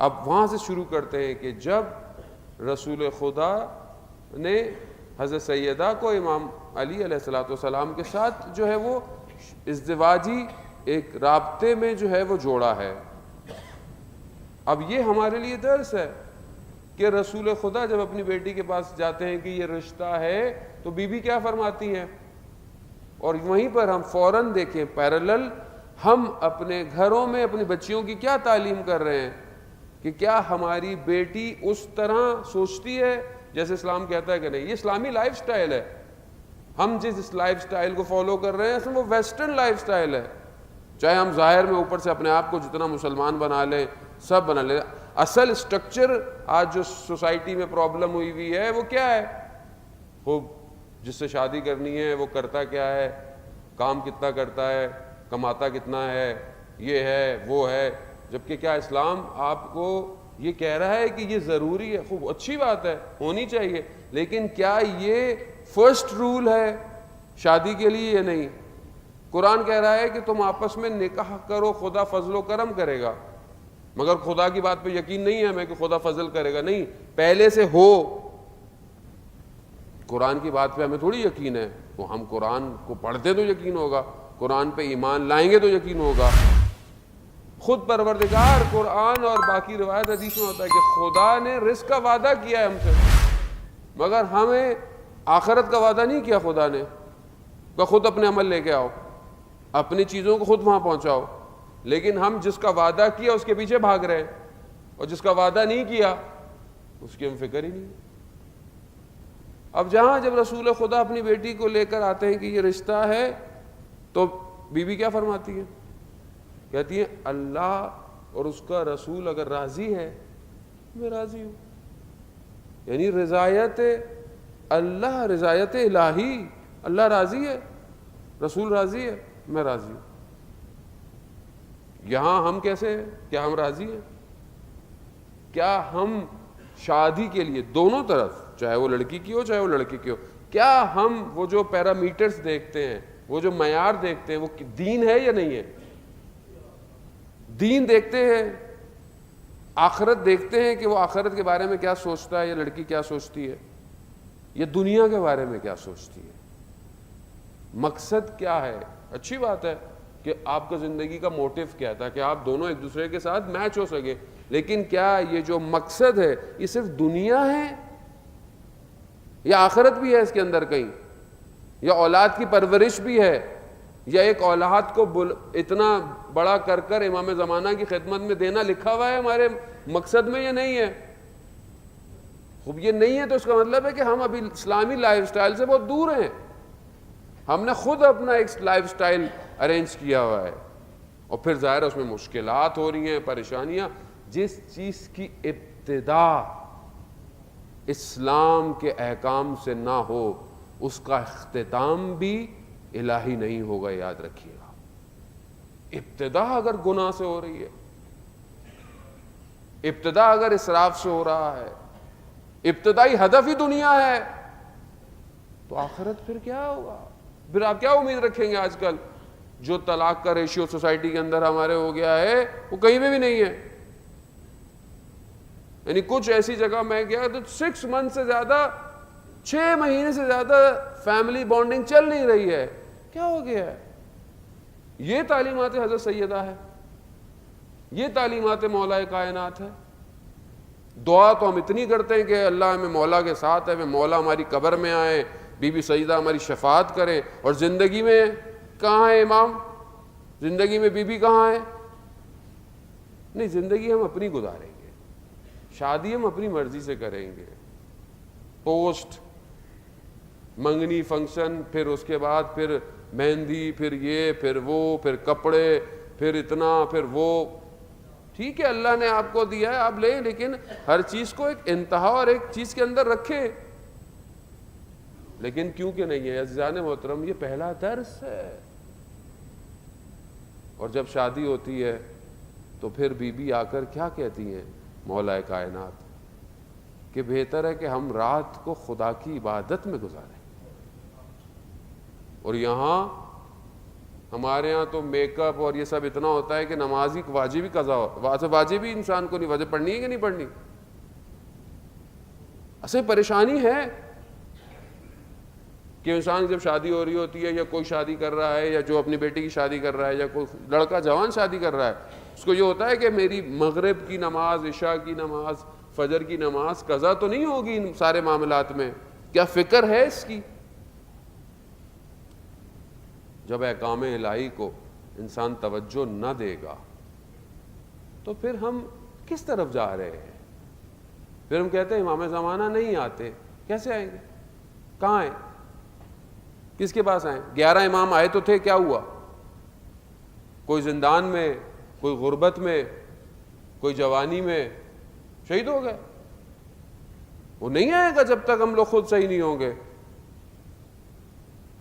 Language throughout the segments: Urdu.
اب وہاں سے شروع کرتے ہیں کہ جب رسول خدا نے حضرت سیدہ کو امام علی علیہ الصلوۃ والسلام کے ساتھ جو ہے وہ ازدواجی ایک رابطے میں جو ہے وہ جوڑا ہے. اب یہ ہمارے لیے درس ہے کہ رسول خدا جب اپنی بیٹی کے پاس جاتے ہیں کہ یہ رشتہ ہے تو بی بی کیا فرماتی ہیں, اور وہیں پر ہم فوراً دیکھیں پیرالل ہم اپنے گھروں میں اپنی بچیوں کی کیا تعلیم کر رہے ہیں کہ کیا ہماری بیٹی اس طرح سوچتی ہے جیسے اسلام کہتا ہے کہ نہیں. یہ اسلامی لائف سٹائل ہے. ہم جس لائف سٹائل کو فالو کر رہے ہیں اصل وہ ویسٹرن لائف سٹائل ہے. چاہے ہم ظاہر میں اوپر سے اپنے آپ کو جتنا مسلمان بنا لیں, سب بنا لیں, اصل سٹرکچر آج جو سوسائٹی میں پرابلم ہوئی ہے وہ کیا ہے, وہ جس سے شادی کرنی ہے وہ کرتا کیا ہے, کام کتنا کرتا ہے, کماتا کتنا ہے, یہ ہے وہ ہے. جبکہ کیا اسلام آپ کو یہ کہہ رہا ہے کہ یہ ضروری ہے, خوب اچھی بات ہے, ہونی چاہیے, لیکن کیا یہ فرسٹ رول ہے شادی کے لیے یا نہیں. قرآن کہہ رہا ہے کہ تم آپس میں نکاح کرو, خدا فضل و کرم کرے گا, مگر خدا کی بات پہ یقین نہیں ہے ہمیں کہ خدا فضل کرے گا. نہیں, پہلے سے ہو. قرآن کی بات پہ ہمیں تھوڑی یقین ہے, وہ ہم قرآن کو پڑھتے تو یقین ہوگا, قرآن پہ ایمان لائیں گے تو یقین ہوگا. خود پروردگار قرآن اور باقی روایت حدیث میں ہوتا ہے کہ خدا نے رزق کا وعدہ کیا ہے ہم سے, مگر ہمیں آخرت کا وعدہ نہیں کیا خدا نے کہ خود اپنے عمل لے کے آؤ, اپنی چیزوں کو خود وہاں پہنچاؤ. لیکن ہم جس کا وعدہ کیا اس کے پیچھے بھاگ رہے ہیں, اور جس کا وعدہ نہیں کیا اس کی ہم فکر ہی نہیں. اب جہاں جب رسول خدا اپنی بیٹی کو لے کر آتے ہیں کہ یہ رشتہ ہے تو بی بی کیا فرماتی ہے, کہتی ہے اللہ اور اس کا رسول اگر راضی ہے میں راضی ہوں. یعنی رضایت اللہ, رضایت الہی, اللہ راضی ہے, رسول راضی ہے, میں راضی ہوں. یہاں ہم کیسے ہیں, کیا ہم راضی ہیں؟ کیا ہم شادی کے لیے دونوں طرف, چاہے وہ لڑکی کی ہو چاہے وہ لڑکے کی ہو, کیا ہم وہ جو پیرامیٹرز دیکھتے ہیں, وہ جو معیار دیکھتے ہیں, وہ دین ہے یا نہیں ہے؟ دین دیکھتے ہیں, آخرت دیکھتے ہیں کہ وہ آخرت کے بارے میں کیا سوچتا ہے, یا لڑکی کیا سوچتی ہے, یا دنیا کے بارے میں کیا سوچتی ہے, مقصد کیا ہے. اچھی بات ہے کہ آپ کا زندگی کا موٹیو کیا تھا کہ آپ دونوں ایک دوسرے کے ساتھ میچ ہو سکے, لیکن کیا یہ جو مقصد ہے یہ صرف دنیا ہے یا آخرت بھی ہے اس کے اندر کہیں, یا اولاد کی پرورش بھی ہے, یا ایک اولاد کو اتنا بڑا کر کر امام زمانہ کی خدمت میں دینا لکھا ہوا ہے ہمارے مقصد میں یا نہیں ہے؟ خوب یہ نہیں ہے تو اس کا مطلب ہے کہ ہم ابھی اسلامی لائف سٹائل سے بہت دور ہیں. ہم نے خود اپنا ایک لائف سٹائل ارینج کیا ہوا ہے, اور پھر ظاہر ہے اس میں مشکلات ہو رہی ہیں, پریشانیاں. جس چیز کی ابتدا اسلام کے احکام سے نہ ہو اس کا اختتام بھی الہی نہیں ہوگا, یاد رکھیے گا. ابتدا اگر گناہ سے ہو رہی ہے, ابتدا اگر اسراف سے ہو رہا ہے, ابتدائی ہدف ہی دنیا ہے, تو آخرت پھر کیا ہوگا؟ پھر آپ کیا امید رکھیں گے؟ آج کل جو طلاق کا ریشیو سوسائٹی کے اندر ہمارے ہو گیا ہے وہ کہیں میں بھی نہیں ہے. یعنی کچھ ایسی جگہ میں گیا تو 6 منتھ سے زیادہ, 6 مہینے سے زیادہ فیملی بانڈنگ چل نہیں رہی ہے. کیا ہو گیا ہے؟ یہ تعلیمات حضرت سیدہ ہے, یہ تعلیمات مولا کائنات ہے. دعا تو ہم اتنی کرتے ہیں کہ اللہ ہمیں مولا کے ساتھ ہے, مولا ہماری قبر میں آئے, بی بی سیدہ ہماری شفاعت کریں. اور زندگی میں کہاں ہے امام؟ زندگی میں بی بی کہاں ہے؟ نہیں, زندگی ہم اپنی گزاریں گے, شادی ہم اپنی مرضی سے کریں گے. پوسٹ منگنی فنکشن, پھر اس کے بعد پھر مہندی, پھر یہ, پھر وہ, پھر کپڑے, پھر اتنا, پھر وہ. ٹھیک ہے اللہ نے آپ کو دیا ہے آپ لیں, لیکن ہر چیز کو ایک انتہا اور ایک چیز کے اندر رکھیں. لیکن کیوں کہ نہیں ہے عزیزان محترم, یہ پہلا درس ہے. اور جب شادی ہوتی ہے تو پھر بی بی آ کر کیا کہتی ہیں مولا کائنات, کہ بہتر ہے کہ ہم رات کو خدا کی عبادت میں گزاریں. اور یہاں ہمارے ہاں تو میک اپ اور یہ سب اتنا ہوتا ہے کہ نماز ہی واجب ہی قضا ہو، واجب ہی انسان کو نہیں، واجب پڑھنی ہے کہ نہیں پڑھنی. اصل پریشانی ہے کہ انسان جب شادی ہو رہی ہوتی ہے یا کوئی شادی کر رہا ہے یا جو اپنی بیٹی کی شادی کر رہا ہے یا کوئی لڑکا جوان شادی کر رہا ہے، اس کو یہ ہوتا ہے کہ میری مغرب کی نماز، عشاء کی نماز، فجر کی نماز قضا تو نہیں ہوگی ان سارے معاملات میں، کیا فکر ہے اس کی؟ جب احکام الہی کو انسان توجہ نہ دے گا تو پھر ہم کس طرف جا رہے ہیں؟ پھر ہم کہتے ہیں امام زمانہ نہیں آتے. کیسے آئیں گے؟ کہاں آئیں؟ کس کے پاس آئیں؟ 11 امام آئے تو تھے، کیا ہوا؟ کوئی زندان میں، کوئی غربت میں، کوئی جوانی میں شہید ہو گئے. وہ نہیں آئے گا جب تک ہم لوگ خود صحیح نہیں ہوں گے.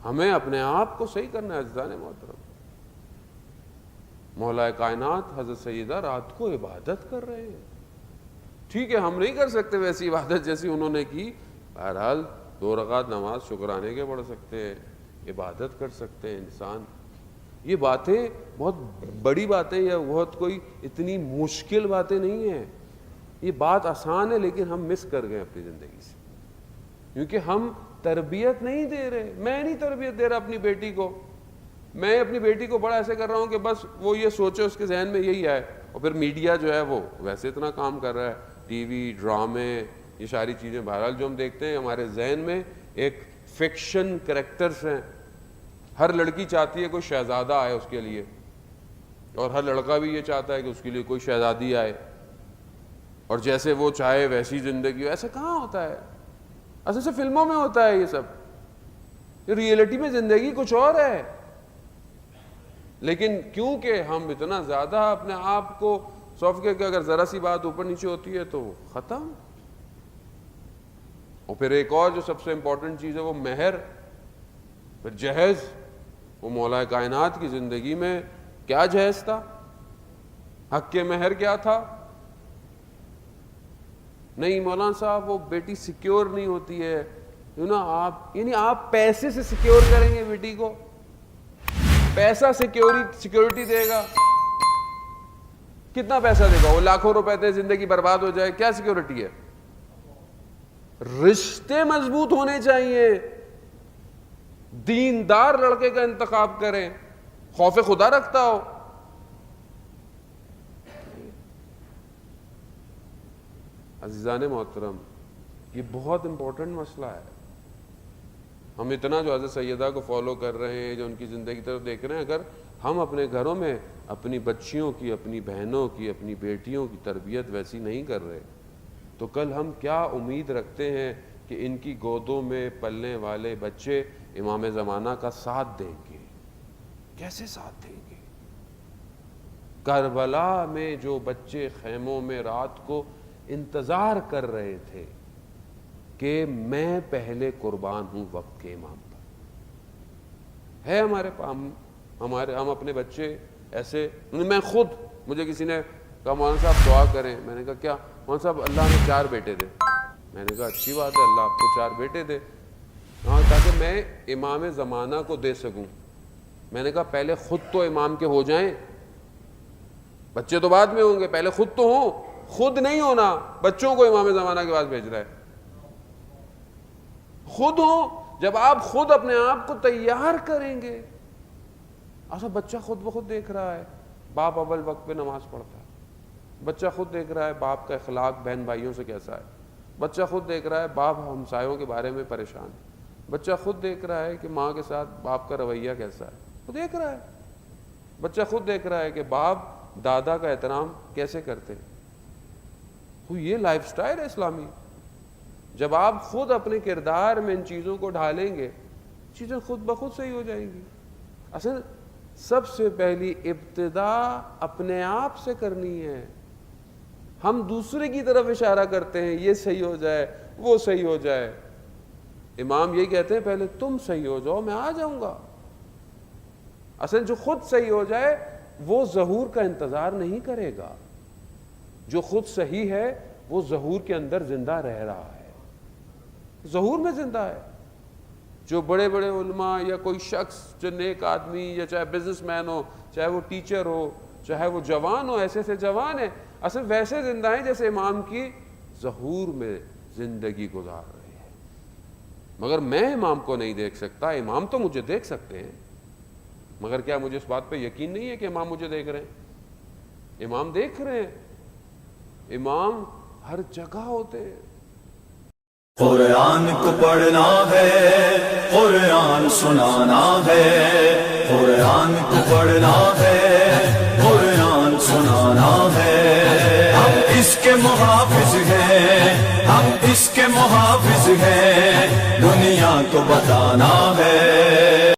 ہمیں اپنے آپ کو صحیح کرنا ہے. عزیزان محترم، مولا کائنات حضرت سیدہ رات کو عبادت کر رہے ہیں. ٹھیک ہے ہم نہیں کر سکتے ویسی عبادت جیسی انہوں نے کی، بہرحال 2 رکعت نماز شکرانے کے پڑھ سکتے ہیں، عبادت کر سکتے ہیں انسان. یہ باتیں بہت بڑی باتیں یا بہت کوئی اتنی مشکل باتیں نہیں ہیں. یہ بات آسان ہے لیکن ہم مس کر گئے اپنی زندگی سے، کیونکہ ہم تربیت نہیں دے رہے. میں نہیں تربیت دے رہا اپنی بیٹی کو. میں اپنی بیٹی کو بڑا ایسے کر رہا ہوں کہ بس وہ یہ سوچے، اس کے ذہن میں یہی آئے. اور پھر میڈیا جو ہے وہ ویسے اتنا کام کر رہا ہے، ٹی وی، ڈرامے، یہ ساری چیزیں بہرحال جو ہم دیکھتے ہیں ہمارے ذہن میں ایک فکشن کریکٹرز ہیں. ہر لڑکی چاہتی ہے کوئی شہزادہ آئے اس کے لیے، اور ہر لڑکا بھی یہ چاہتا ہے کہ اس کے لیے کوئی شہزادی آئے، اور جیسے وہ چاہے ویسی زندگی ہو. ایسا کہاں ہوتا ہے؟ اصل سے فلموں میں ہوتا ہے یہ سب. ریئلٹی میں زندگی کچھ اور ہے. لیکن کیونکہ ہم اتنا زیادہ اپنے آپ کو سوف کے کہ اگر ذرا سی بات اوپر نیچے ہوتی ہے تو ختم. اور پھر ایک اور جو سب سے امپورٹنٹ چیز ہے وہ مہر، پھر جہیز. وہ مولا کائنات کی زندگی میں کیا جہیز تھا؟ حق کے مہر کیا تھا؟ نہیں مولانا صاحب وہ بیٹی سیکیور نہیں ہوتی ہے. آپ یعنی آپ پیسے سے سیکیور کریں گے بیٹی کو؟ پیسہ سیکیورٹی دے گا؟ کتنا پیسہ دے گا؟ وہ لاکھوں روپے دے، زندگی برباد ہو جائے، کیا سیکیورٹی ہے؟ رشتے مضبوط ہونے چاہیے. دیندار لڑکے کا انتخاب کریں، خوف خدا رکھتا ہو. عزیزان محترم، یہ بہت امپورٹنٹ مسئلہ ہے. ہم اتنا جو حضرت سیدہ کو فالو کر رہے ہیں، جو ان کی زندگی طرف دیکھ رہے ہیں، اگر ہم اپنے گھروں میں اپنی بچیوں کی، اپنی بہنوں کی، اپنی بیٹیوں کی تربیت ویسی نہیں کر رہے تو کل ہم کیا امید رکھتے ہیں کہ ان کی گودوں میں پلنے والے بچے امام زمانہ کا ساتھ دیں گے؟ کیسے ساتھ دیں گے؟ کربلا میں جو بچے خیموں میں رات کو انتظار کر رہے تھے کہ میں پہلے قربان ہوں وقت کے امام پر، ہے ہمارے ہم اپنے بچے ایسے. میں خود، مجھے کسی نے کہا مولانا صاحب دعا کریں. میں نے کہا کیا؟ مولانا صاحب اللہ نے 4 بیٹے دے. میں نے کہا اچھی بات ہے، اللہ آپ کو 4 بیٹے دے. ہاں، تاکہ میں امام زمانہ کو دے سکوں. میں نے کہا پہلے خود تو امام کے ہو جائیں، بچے تو بعد میں ہوں گے، پہلے خود تو ہوں. خود نہیں ہونا، بچوں کو امام زمانہ کے پاس بھیج رہا ہے. خود ہو. جب آپ خود اپنے آپ کو تیار کریں گے. اچھا بچہ خود بخود دیکھ رہا ہے باپ اول وقت پہ نماز پڑھتا ہے. بچہ خود دیکھ رہا ہے باپ کا اخلاق بہن بھائیوں سے کیسا ہے. بچہ خود دیکھ رہا ہے باپ ہمسایوں کے بارے میں پریشان ہے. بچہ خود دیکھ رہا ہے کہ ماں کے ساتھ باپ کا رویہ کیسا ہے. وہ دیکھ رہا ہے. بچہ خود دیکھ رہا ہے کہ باپ دادا کا احترام کیسے کرتے ہیں. یہ لائف سٹائل ہے اسلامی. جب آپ خود اپنے کردار میں ان چیزوں کو ڈھالیں گے، چیزیں خود بخود صحیح ہو جائیں گی. اصل سب سے پہلی ابتدا اپنے آپ سے کرنی ہے. ہم دوسرے کی طرف اشارہ کرتے ہیں، یہ صحیح ہو جائے، وہ صحیح ہو جائے. امام یہی کہتے ہیں پہلے تم صحیح ہو جاؤ، میں آ جاؤں گا. اصل جو خود صحیح ہو جائے وہ ظہور کا انتظار نہیں کرے گا. جو خود صحیح ہے وہ ظہور کے اندر زندہ رہ رہا ہے، ظہور میں زندہ ہے. جو بڑے بڑے علماء یا کوئی شخص جو نیک آدمی یا چاہے بزنس مین ہو، چاہے وہ ٹیچر ہو، چاہے وہ جوان ہو، ایسے سے جوان ہے اصل ویسے زندہ ہیں جیسے امام کی ظہور میں زندگی گزار رہے ہیں. مگر میں امام کو نہیں دیکھ سکتا، امام تو مجھے دیکھ سکتے ہیں، مگر کیا مجھے اس بات پہ یقین نہیں ہے کہ امام مجھے دیکھ رہے ہیں؟ امام دیکھ رہے ہیں، امام ہر جگہ ہوتے ہیں. قرآن کو پڑھنا ہے، قرآن سنانا ہے، قرآن کو پڑھنا ہے، قرآن سنانا ہے. ہم اس کے محافظ ہیں، ہم اس کے محافظ ہیں، دنیا کو بتانا ہے.